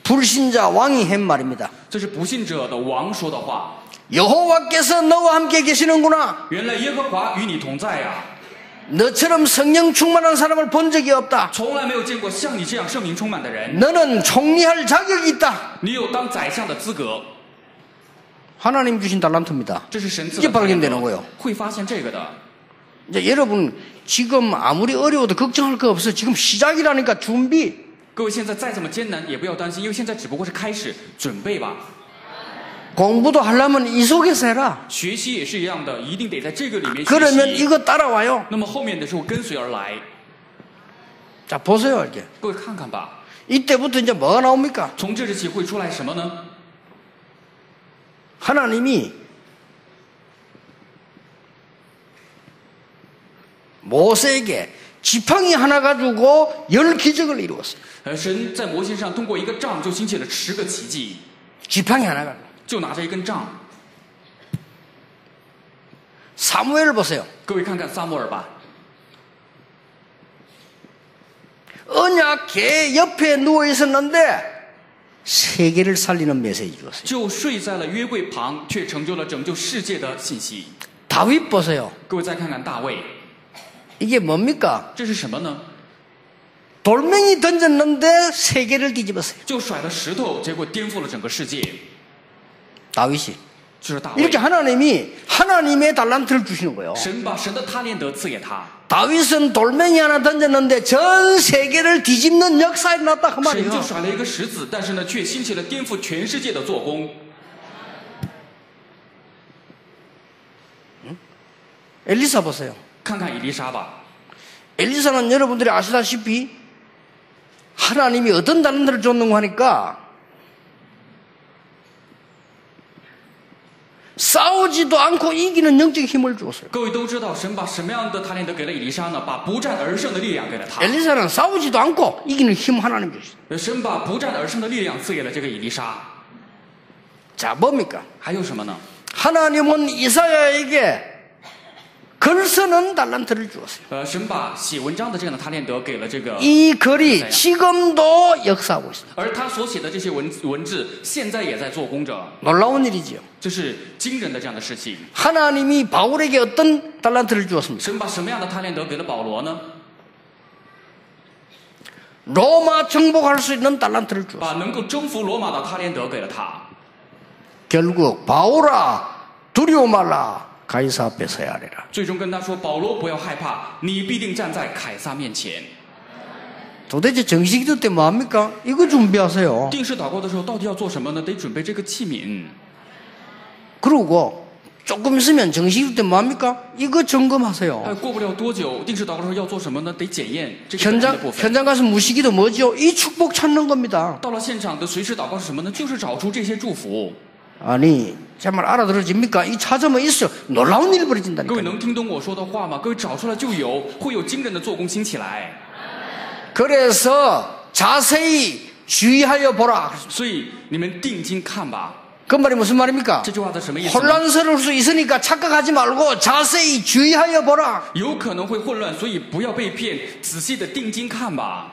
불신자 왕이 한 말입니다. 这是不信者的王说的话。 여호와께서 너와 함께 계시는구나. 原来耶和华与你同在呀、 너처럼 성령 충만한 사람을 본 적이 없다. 从来没有见过像你这样圣灵充满的人。 너는 총리할 자격이 있다. 你有当宰相的资格， 하나님 주신 달란트입니다. 这是神赐 이게 的他连 발견되는 德 거예요. 会发现这个的。 이제 여러분 지금 아무리 어려워도 걱정할 거 없어요. 지금 시작이라니까 준비. 各位现在再怎么艰难也不要担心，因为现在只不过是开始，准备吧。 공부도 하려면 이 속에서 해라. 学习也是一样的，一定得在这个里面学 그러면 习。 이거 따라와요. 那么后面的时候跟随而来， 자 보세요 이렇게. 各位看看吧。 이때부터 이제 뭐가 나옵니까? 从这时起会出来什么呢？ 하나님이 모세에게 지팡이 하나 가지고 10기적을 이루었어요. 神在摩西上通过一个杖就兴起了10个奇迹， 지팡이 하나 가지고. 就拿着一根杖。 사무엘을 보세요. 各位看看撒母耳吧， 언약 개 옆에 누워 있었는데 세계를 살리는 메시지 줬어요. 就睡在了约柜旁，却成就了拯救世界的信息。 다윗 보세요. 各位再看看大卫， 이게 뭡니까? 这是什么呢？ 돌멩이 던졌는데 세계를 뒤집었어요. 就甩了石头，结果颠覆了整个世界。 다윗이. 就是大卫 이렇게 ， 하나님이 하나님의 달란트를 주시는 거예요. 神把神的他连德赐给他。 다윗은 돌멩이 하나 던졌는데 전 세계를 뒤집는 역사에 났다 그 神 말이에요. 就甩了一个石子，但是呢，却兴起了颠覆全世界的做工。 엘리사 보세요. 看看以利沙吧。 엘리사는 여러분들이 아시다시피 하나님이 어떤 달란트를 줬는가 하니까 싸우지도 않고 이기는 영적 힘을 주었어요. 各位都知道，神把什么样的塔连德给了以利沙呢？把不战而胜的力量给了他。 엘리사는 싸우지도 않고 이기는 힘 하나님 주셨어요. 神把不战而胜的力量赐给了这个以利沙。 자, 뭡니까? 还有什么呢？ 하나님은 이사야에게 글 쓰는 달란트를 주었어요. 神把写文章的这样的塔连德给了这个， 이 글이 지금도 역사하고 있습니다. 而他所写的这些文字，现在也在做工着， 놀라운 일이지요. 这是惊人的这样的事情。 하나님이 바울에게 어떤 달란트를 주었습니까? 神把什么样的塔连德给了保罗呢？ 로마 정복할 수 있는 달란트를 주었어요. 把能够征服罗马的塔连德给了他。 결국 바울아 두려워 말라 가이사 앞에 서야 하리라. 最终跟他说：“保罗，不要害怕，你必定站在凯撒面前。 도대체 정식기도 때 뭐합니까? 이거 준비하세요. 定时祷告的时候，到底要做什么呢？得准备这个器皿。 그러고 조금 있으면 정식기도 때 뭐합니까? 이거 점검하세요. 过不了多久，定时祷告的时候要做什么呢？得检验这个本身的部分。 현장 가서 무시기도 뭐죠? 이 축복 찾는 겁니다. 到了现场的随时祷告是什么呢？就是找出这些祝福。 아니 제 말 알아들어집니까? 이 찾으면 있어 놀라운 일이 各位 벌어진다니까요. 能听懂我说的话吗？各位找出来就有，会有惊人的做工兴起来。 그래서 자세히 주의하여 보라. 所以你们定睛看吧。 그 말이 무슨 말입니까? 这句话的什么意思呢？ 혼란스러울 수 있으니까 착각하지 말고 자세히 주의하여 보라. 有可能会混乱，所以不要被骗，仔细的定睛看吧。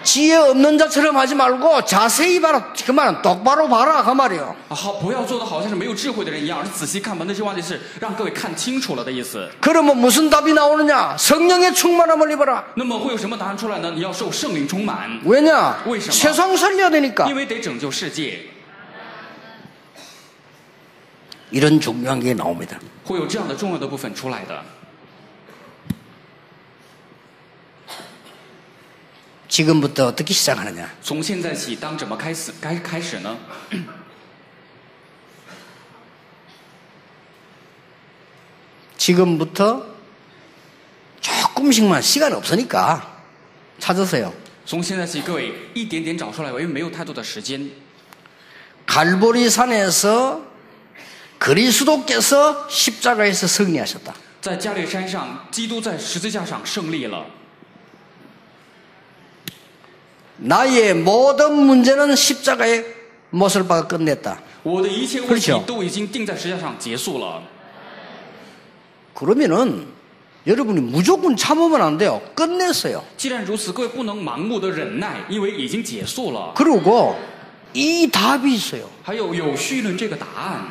지혜 없는 자처럼 하지 말고 자세히 봐라. 그 말은 똑바로 봐라 그 말이요. 好，不要做的好像是没有智慧的人一样，而是仔细看吧。那句话就是让各位看清楚了的意思。 그러면 무슨 답이 나오느냐? 성령의 충만함을 입어라. 那么会有什么答案出来呢？你要受圣灵充满， 왜냐? 왜什么? 세상 살려야 되니까. 因为得拯救世界， 이런 중요한 게 나옵니다. 会有这样的重要的部分出来的。 지금부터 어떻게 시작하느냐? 从现在起，当怎么开始呢？ 지금부터 조금씩만 시간 없으니까 찾으세요. 从现在起，各位一点点找出来吧，因为没有太多的时间。 갈보리 산에서 그리스도께서 십자가에서 승리하셨다. 在加略山上，基督在十字架上胜利了。 나의 모든 문제는 십자가에 못을 박아 끝냈다. 我的一切问题 그렇죠 都已经钉在十字架上结束了。 그러면은 여러분이 무조건 참으면 안 돼요. 끝냈어요. 既然如此，各位不能盲目的忍耐，因为已经结束了。 그리고 이 답이 있어요. 还有绪论这个答案，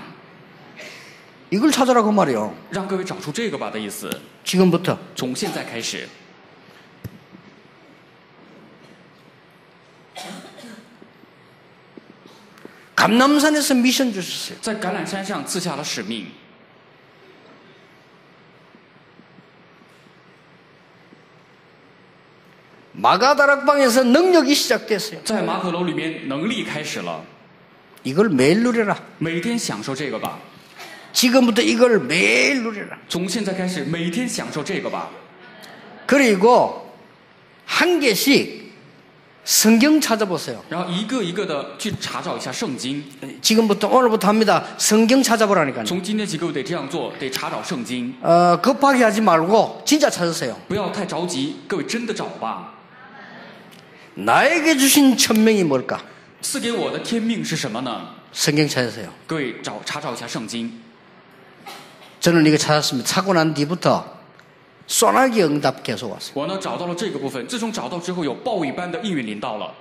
이걸 찾아라 그 말이에요. 让各位找出这个吧的意思。 지금부터 从现在开始， 감남산에서 미션 주셨어요. 在橄榄山上赐下了使命。 마가다락방에서 능력이 시작됐어요. 在马可楼里面，能力开始了， 이걸 매일 누려라. 每天享受这个吧。 지금부터 이걸 매일 누려라. 从现在开始，每天享受这个吧。 그리고 한 개씩 성경 찾아보세요. 然后一个一个的去查找一下圣经。 지금부터 오늘부터 합니다. 성경 찾아보라니까요. 从今天起，各位得这样做，得查找圣经， 급하게 하지 말고 진짜 찾으세요. 不要太着急。各位真的找吧。 나에게 주신 천명이 뭘까? 赐给我的天命是什么呢？ 성경 찾으세요. 各位查找一下圣经。 저는 이거 찾았습니다. 찾고 난 뒤부터 소나기 응답 계속 왔어요. 我呢找到了这个部分，自从找到之后，有暴雨般的应允临到了。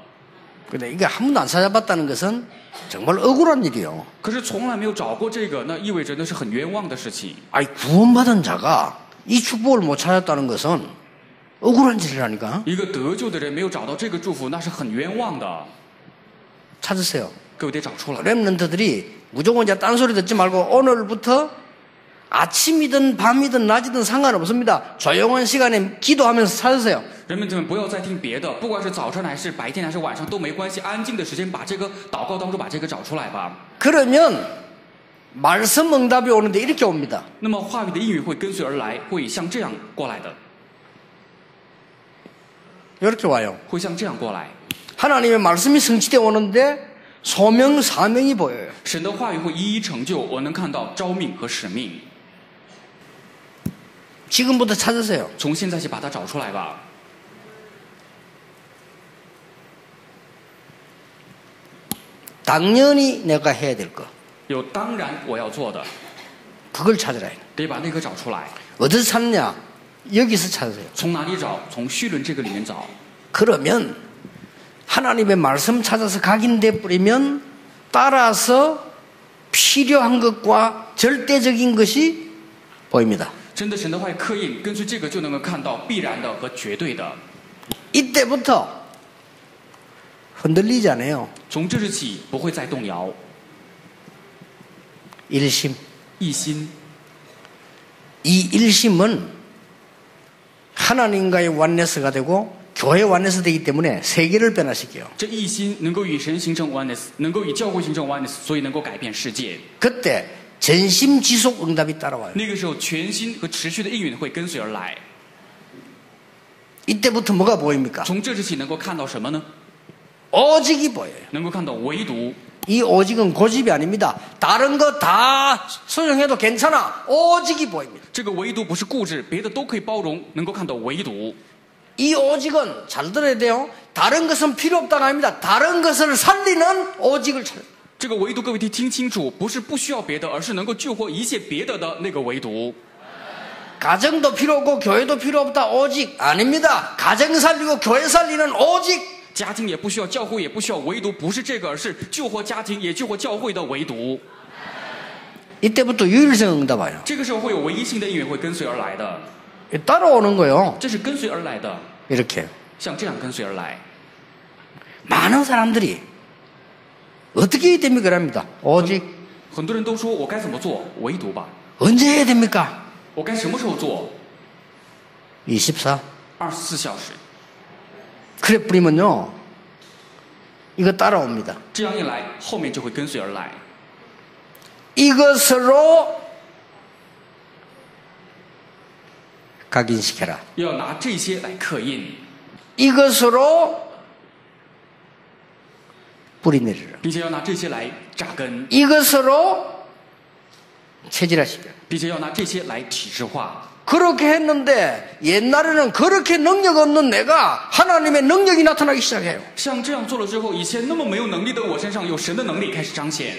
근데 이게 한 번도 안 찾아봤다는 것은 정말 억울한 일이에요. 可是从来没有找过这个，那意味着那是很冤枉的事情。 아니 구원받은 자가 이 축복을 못 찾았다는 것은 억울한 일이라니까. 一个得救的人没有找到这个祝福，那是很冤枉的。 찾으세요. 各位得找出来。 렘넌트들이 무조건 이제 딴소리 듣지 말고 오늘부터 아침이든 밤이든 낮이든 상관없습니다. 조용한 시간에 기도하면서 찾으세요. 人们不要再听别的，不管是早晨还是白天还是晚上都没关系，安静的时间把这个祷告当中把这个找出来吧。 그러면 말씀 응답이 오는데 이렇게 옵니다. 那么话语的应允会跟随而来，会像这样过来的， 이렇게 와요. 会像这样过来。 하나님의 말씀이 성취되어 오는데 소명, 사명이 보여요. 神的话语会一一成就，我能看到召命和使命。 지금부터 찾으세요. 从现在起把它找出来吧。 당연히 내가 해야 될 거. 有当然我要做的， 그걸 찾으라. 得把那个找出来。 어디서 찾느냐? 여기서 찾으세요. 从哪里找？从绪论这个里面找。 그러면 하나님의 말씀 찾아서 각인돼 버리면 따라서 필요한 것과 절대적인 것이 보입니다. 真的神的话语刻印，根据这个就能够看到必然的和绝对的。 이때부터 흔들리지 않아요. 从这日起不会再动摇， 일심. 一心。 이 일심은 하나님과의 완네스가 되고 교회 완네스 되기 때문에 세계를 변화시켜요. 这一心能够与神形成 oneness， 能够与教会形成 oneness， 所以能够改变世界。 그때 전심 지속 응답이 따라와요. 那个时候，全心和持续的应允会跟随而来。 이때부터 뭐가 보입니까? 从这日起能够看到什么呢？ 오직이 보여요. 能够看到唯独。 이 오직은 고집이 아닙니다. 다른 거 다 수용해도 괜찮아. 오직이 보입니다. 这个唯独不是固执，别的都可以包容，能够看到唯独。 이 오직은 잘 들어야 돼요. 다른 것은 필요 없다가 아닙니다. 다른 것을 살리는 오직을 찾아요. 这个唯独，各位听清楚，不是不需要别的，而是能够救活一切别的的那个唯独。 가정도 필요 없고 교회도 필요 없다. 오직 아닙니다. 가정 살리고 교회 살리는 오직. 家庭也不需要，教会也不需要，唯独不是这个，而是救活家庭也救活教会的唯独。 이때부터 유일성 응답 와요. 这个时候会有唯一性的应允会跟随而来的， 따라오는 거요. 这是跟随而来的， 이렇게. 像这样跟随而来。 많은 사람들이 어떻게 해야 됩니까? 그럽니다. 오직 很多人都说我该怎么做，唯独吧。 언제 해야 됩니까? 我该什么时候做？ 24. 24小时。 그래 뿌리면요. 이거 따라옵니다. 这样一来，后面就会跟随而来。 이것으로 각인시켜라. 要拿这些来刻印， 이것으로 뿌리 내리라. 并且要拿这些来扎根， 이것으로 체질화시켜라. 并且要拿这些来体制化。 그렇게 했는데 옛날에는 그렇게 능력 없는 내가 하나님의 능력이 나타나기 시작해요. 像这样做了之后，以前那么没有能力的我身上有神的能力开始彰显。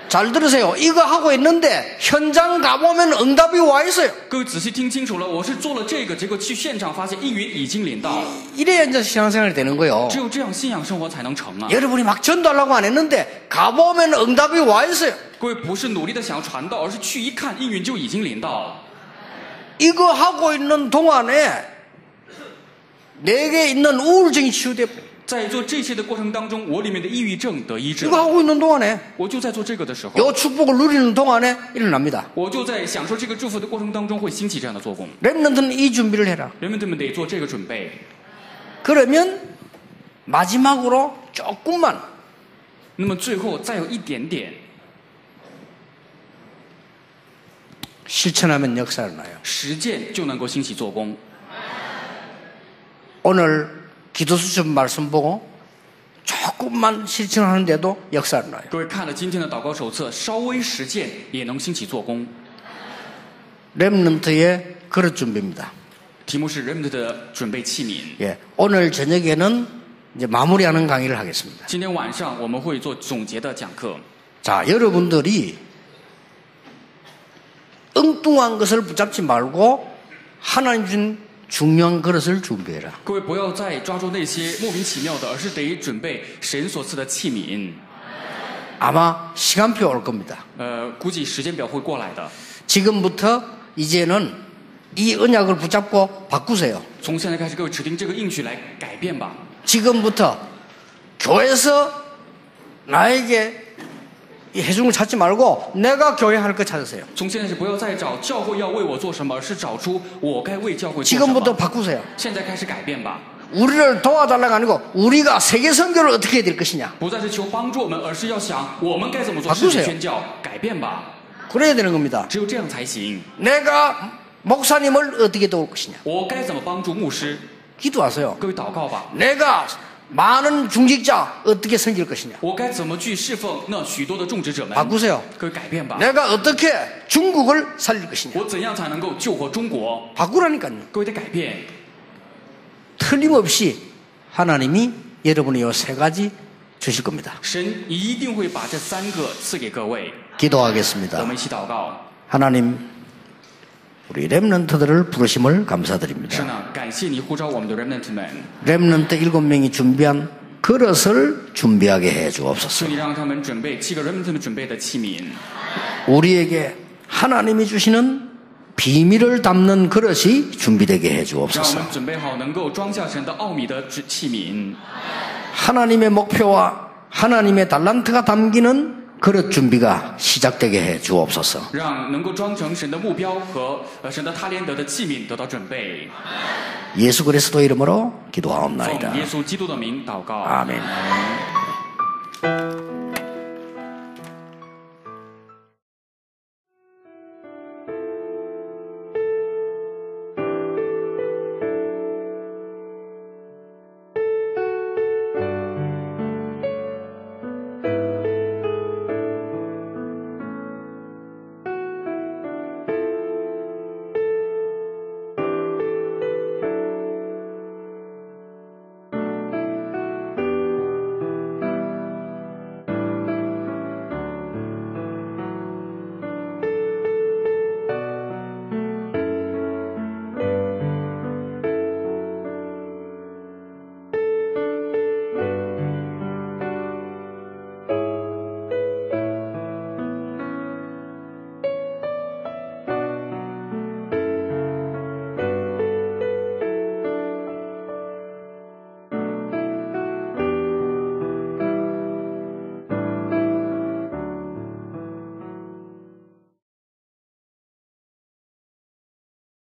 잘 들으세요. 이거 하고 있는데 현장 가보면 응답이 와 있어요. 各位仔细听清楚了，我是做了这个，结果去现场发现应允已经临到， 이래야 이제 신앙생활이 되는 거예요. 只有这样信仰生活才能成啊！ 여러분이 막 전도하려고 안 했는데 가보면 응답이 와 있어요. 各位不是努力的想要传道，而是去一看应允就已经临到。 이거 하고 있는 동안에 내게 있는 우울증이 치유돼 버려요. 在做这些的过程当中，我里面的抑郁症得医治 이거 。 하고 있는 동안에 我就在做这个的时候， 이 축복을 누리는 동안에 일어납니다. 我就在享受这个祝福的过程当中会兴起这样的做工。 렘넌트는 이 준비를 해라. 人们得做这个准备。 그러면 마지막으로 조금만 那么最后再有一点点 실천하면 역사를 나요. 实践，就能够兴起做工。 오늘 기도수첩 말씀 보고 조금만 실천하는데도 역사를 나요. 各位看了今天的祷告手册，稍微实践也能兴起做工。 렘넌트의 그릇 준비입니다. 题目是人们的准备器皿。 예, 오늘 저녁에는 이제 마무리하는 강의를 하겠습니다. 今天晚上我们会做总结的讲课。 자, 여러분들이 엉뚱한 것을 붙잡지 말고 하나님 준 중요한 그릇을 준비해라. 各位不要再抓住那些莫名其妙的，而是得准备神所赐的器皿。 아마 시간표 올 겁니다. 估计时间表会过来的。 지금부터 이제는 이 언약을 붙잡고 바꾸세요. 从现在开始，各位指定这个应许来改变吧。 지금부터 교회에서 나에게 이 해중을 찾지 말고 내가 교회 할 거 찾으세요. 从现在是不要再找教会要为我做什么，而是找出我该为教会做什 지금부터 么。 바꾸세요. 现在开始改变吧， 우리를 도와달라가 아니고 우리가 세계 선교를 어떻게 해야 될 것이냐. 不再是求帮助我们，而是要想我们该怎么做， 바꾸세요 世界宣教，改变吧。 그래야 되는 겁니다. 只有这样才行。 내가 목사님을 어떻게 도울 것이냐? 我该怎么帮助牧师？ 기도하세요. 各位祷告吧。 내가 많은 중직자 어떻게 섬길 것이냐? 我该怎么去侍奉那许多的种植者们？ 바꾸세요. 各位改变吧。 내가 어떻게 중국을 살릴 것이냐? 我怎样才能够救活中国？ 바꾸라니까요. 各位得改变。 틀림없이 하나님이 여러분이 이 세 가지 주실 겁니다. 神一定会把这三个赐给各位。 기도하겠습니다. 我们一起祷告。 하나님, 우리 렘넌트들을 부르심을 감사드립니다. 神啊，感谢你呼召我们的 remnant 们， 렘넌트 7명이 준비한 그릇을 준비하게 해 주옵소서. 求你让他们准备7个 remnant 们准备的器皿， 우리에게 하나님이 주시는 비밀을 담는 그릇이 준비되게 해 让我 주옵소서. 们准备好能够装下神的奥秘的器皿， 하나님의 목표와 하나님의 달란트가 담기는 그릇 준비가 시작되게 해 주옵소서. 让能够装成神的目标和神的他连德的器皿得到准备。 예수 그리스도 이름으로 奉 기도하옵나이다. 耶稣基督的名祷告。 아멘.